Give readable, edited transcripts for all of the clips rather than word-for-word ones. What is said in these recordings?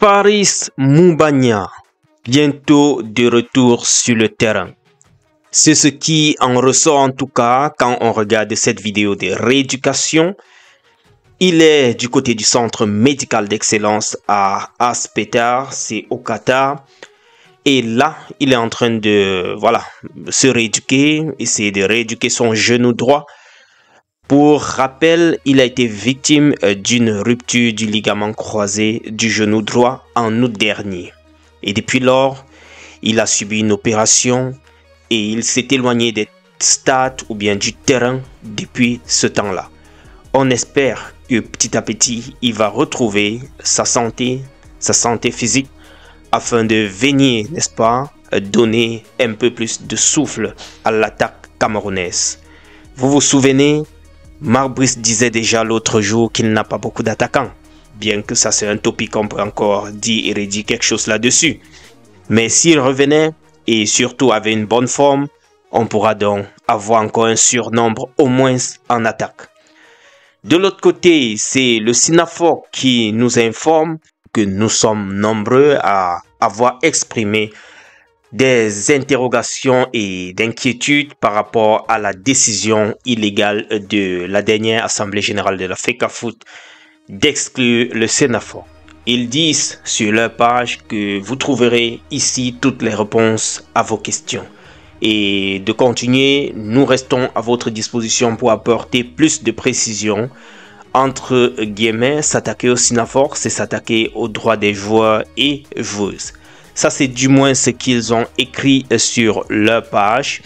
Faris Moumbagna, bientôt de retour sur le terrain. C'est ce qui en ressort en tout cas quand on regarde cette vidéo de rééducation. Il est du côté du centre médical d'excellence à Aspetar, c'est au Qatar. Et là, il est en train de se rééduquer, essayer de rééduquer son genou droit. Pour rappel, il a été victime d'une rupture du ligament croisé du genou droit en août dernier. Et depuis lors, il a subi une opération et il s'est éloigné des stades ou bien du terrain depuis ce temps-là. On espère que petit à petit, il va retrouver sa santé physique afin de venir, n'est-ce pas, donner un peu plus de souffle à l'attaque camerounaise. Vous vous souvenez, Marc Brice disait déjà l'autre jour qu'il n'a pas beaucoup d'attaquants. Bien que ça c'est un topic, on peut encore dire et redire quelque chose là-dessus. Mais s'il revenait et surtout avait une bonne forme, on pourra donc avoir encore un surnombre au moins en attaque. De l'autre côté, c'est le SINAFOR qui nous informe que nous sommes nombreux à avoir exprimé des interrogations et d'inquiétudes par rapport à la décision illégale de la dernière Assemblée générale de la FECAFOOT d'exclure le SINAFOR. Ils disent sur leur page que vous trouverez ici toutes les réponses à vos questions. Et de continuer, nous restons à votre disposition pour apporter plus de précision. Entre guillemets, s'attaquer au SINAFOR, c'est s'attaquer aux droits des joueurs et joueuses. Ça, c'est du moins ce qu'ils ont écrit sur leur page.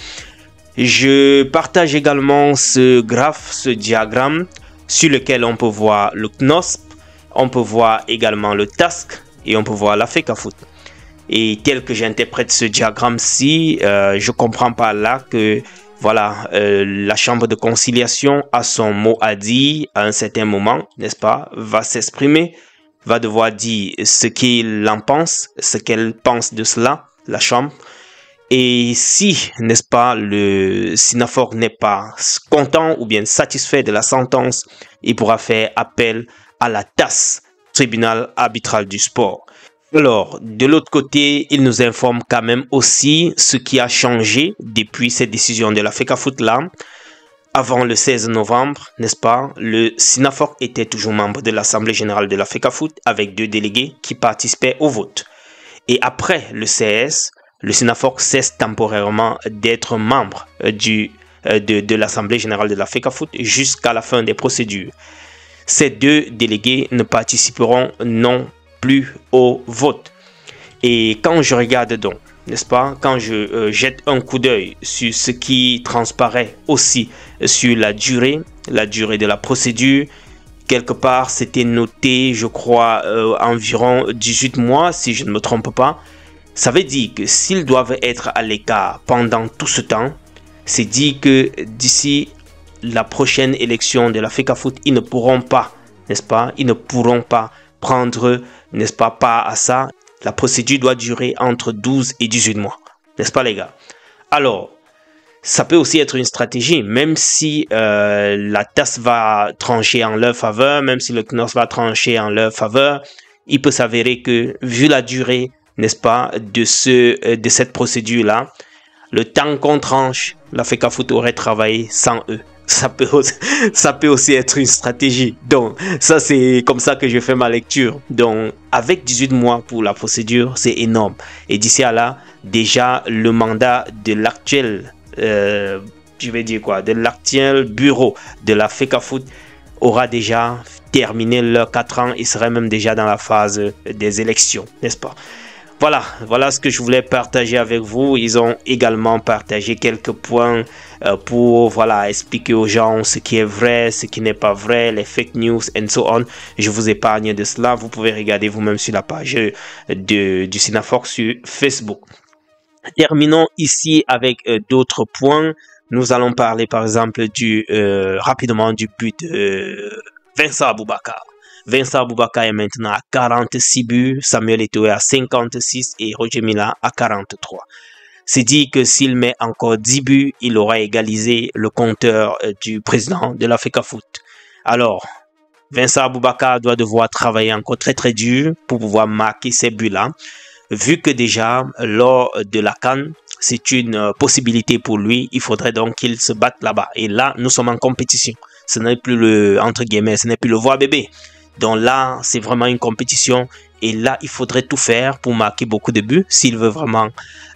Je partage également ce graphe, ce diagramme, sur lequel on peut voir le KNOSP, on peut voir également le TASC et on peut voir la FECAFOOT. Et tel que j'interprète ce diagramme-ci, je comprends pas là que la chambre de conciliation a son mot à dire à un certain moment, n'est-ce pas, va s'exprimer, va devoir dire ce qu'il en pense, ce qu'elle pense de cela, la chambre. Et si, n'est-ce pas, le SINAFOR n'est pas content ou bien satisfait de la sentence, il pourra faire appel à la TAS, tribunal arbitral du sport. Alors, de l'autre côté, il nous informe quand même aussi ce qui a changé depuis cette décision de la FECAFOOT là. Avant le 16 novembre, n'est-ce pas, le SINAFOR était toujours membre de l'Assemblée générale de la FECAFOOT avec 2 délégués qui participaient au vote. Et après le 16, le SINAFOR cesse temporairement d'être membre de l'Assemblée générale de la FECAFOOT jusqu'à la fin des procédures. Ces 2 délégués ne participeront non plus au vote. Et quand je regarde donc, n'est-ce pas, quand je jette un coup d'œil sur ce qui transparaît aussi sur la durée de la procédure, quelque part c'était noté, je crois, environ 18 mois si je ne me trompe pas. Ça veut dire que s'ils doivent être à l'écart pendant tout ce temps, c'est dit que d'ici la prochaine élection de la FECAFOOT, ils ne pourront pas, n'est-ce pas, ils ne pourront pas prendre, n'est-ce pas, part à ça. La procédure doit durer entre 12 et 18 mois. N'est-ce pas les gars? Alors, ça peut aussi être une stratégie, même si la TAS va trancher en leur faveur, même si le KNOS va trancher en leur faveur, il peut s'avérer que, vu la durée, n'est-ce pas, de cette procédure-là, le temps qu'on tranche, la FECAFOOT aurait travaillé sans eux. Ça peut aussi être une stratégie. Donc, ça, c'est comme ça que je fais ma lecture. Donc, avec 18 mois pour la procédure, c'est énorme. Et d'ici à là, déjà, le mandat de l'actuel, de l'actuel bureau de la FECAFOOT aura déjà terminé leurs 4 ans et serait même déjà dans la phase des élections, n'est-ce pas? Voilà ce que je voulais partager avec vous. Ils ont également partagé quelques points pour expliquer aux gens ce qui est vrai, ce qui n'est pas vrai, les fake news and so on. Je vous épargne de cela. Vous pouvez regarder vous-même sur la page du SINAFOR sur Facebook. Terminons ici avec d'autres points. Nous allons parler par exemple rapidement du but de Vincent Aboubakar. Vincent Aboubakar est maintenant à 46 buts, Samuel Eto'o à 56 et Roger Mila à 43. C'est dit que s'il met encore 10 buts, il aura égalisé le compteur du président de la FECAFOOT. Alors, Vincent Aboubakar doit devoir travailler encore très très dur pour pouvoir marquer ces buts-là, vu que déjà lors de la CAN, c'est une possibilité pour lui. Il faudrait donc qu'il se batte là-bas. Et là, nous sommes en compétition. Ce n'est plus le, entre guillemets, ce n'est plus le voir bébé. Donc là, c'est vraiment une compétition. Et là, il faudrait tout faire pour marquer beaucoup de buts s'il veut vraiment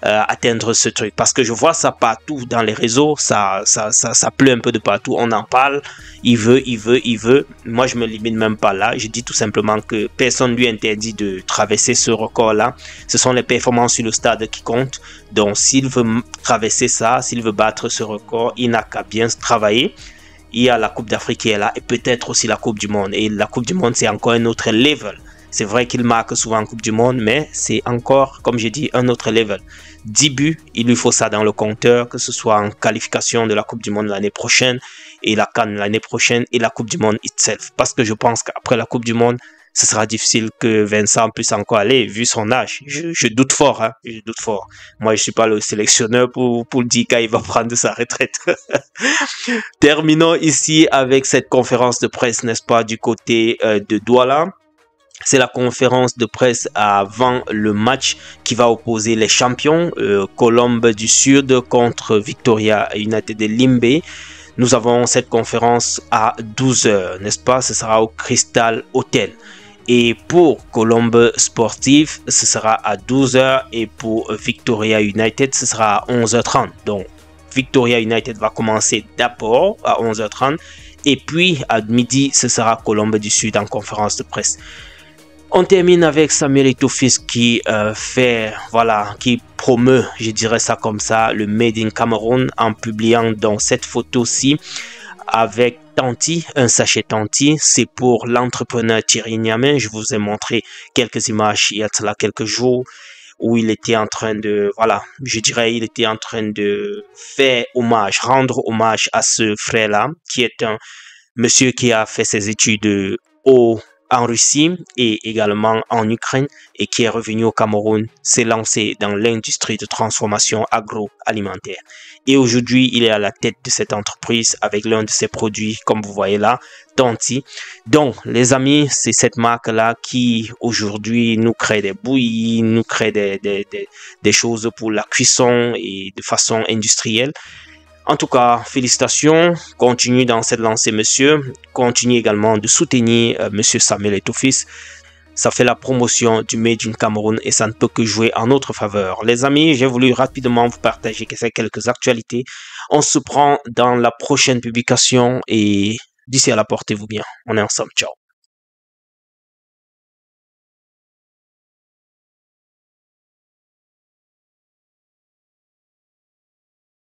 atteindre ce truc. Parce que je vois ça partout dans les réseaux, ça pleut un peu de partout. On en parle, il veut. Moi, je me limite même pas là. Je dis tout simplement que personne lui interdit de traverser ce record-là. Ce sont les performances sur le stade qui comptent. Donc, s'il veut traverser ça, s'il veut battre ce record, il n'a qu'à bien travailler. Il y a la Coupe d'Afrique qui est là et peut-être aussi la Coupe du Monde. Et la Coupe du Monde, c'est encore un autre level. C'est vrai qu'il marque souvent en Coupe du Monde, mais c'est encore, comme j'ai dit, un autre level. 10 buts, il lui faut ça dans le compteur, que ce soit en qualification de la Coupe du Monde l'année prochaine, et la CAN l'année prochaine, et la Coupe du Monde itself. Parce que je pense qu'après la Coupe du Monde, ce sera difficile que Vincent puisse encore aller, vu son âge. Je doute fort, hein, je doute fort. Moi, je suis pas le sélectionneur pour dire quand il va prendre sa retraite. Terminons ici avec cette conférence de presse, n'est-ce pas, du côté de Douala. C'est la conférence de presse avant le match qui va opposer les champions, Colombe du Sud contre Victoria United de Limbe. Nous avons cette conférence à 12h, n'est-ce pas? Ce sera au Crystal Hotel. Et pour Colombe Sportif, ce sera à 12h. Et pour Victoria United, ce sera à 11h30. Donc, Victoria United va commencer d'abord à 11h30. Et puis, à midi, ce sera Colombe du Sud en conférence de presse. On termine avec Samuel Eto'o-Fils qui qui promeut, je dirais ça comme ça, le Made in Cameroun en publiant donc cette photo-ci avec Tanti, un sachet Tanti. C'est pour l'entrepreneur Thierry Niamin. Je vous ai montré quelques images il y a cela quelques jours où il était en train de, il était en train de faire hommage, rendre hommage à ce frère-là, qui est un monsieur qui a fait ses études en Russie et également en Ukraine et qui est revenu au Cameroun, s'est lancé dans l'industrie de transformation agroalimentaire. Et aujourd'hui, il est à la tête de cette entreprise avec l'un de ses produits, comme vous voyez là, Tanti. Donc, les amis, c'est cette marque-là qui aujourd'hui nous crée des bouillies, nous crée des choses pour la cuisson et de façon industrielle. En tout cas, félicitations, continue dans cette lancée, monsieur. Continue également de soutenir monsieur Samuel Eto'o-Fils. Ça fait la promotion du Made in Cameroun et ça ne peut que jouer en notre faveur. Les amis, j'ai voulu rapidement vous partager ces quelques actualités. On se prend dans la prochaine publication et d'ici à là, portez-vous bien. On est ensemble. Ciao.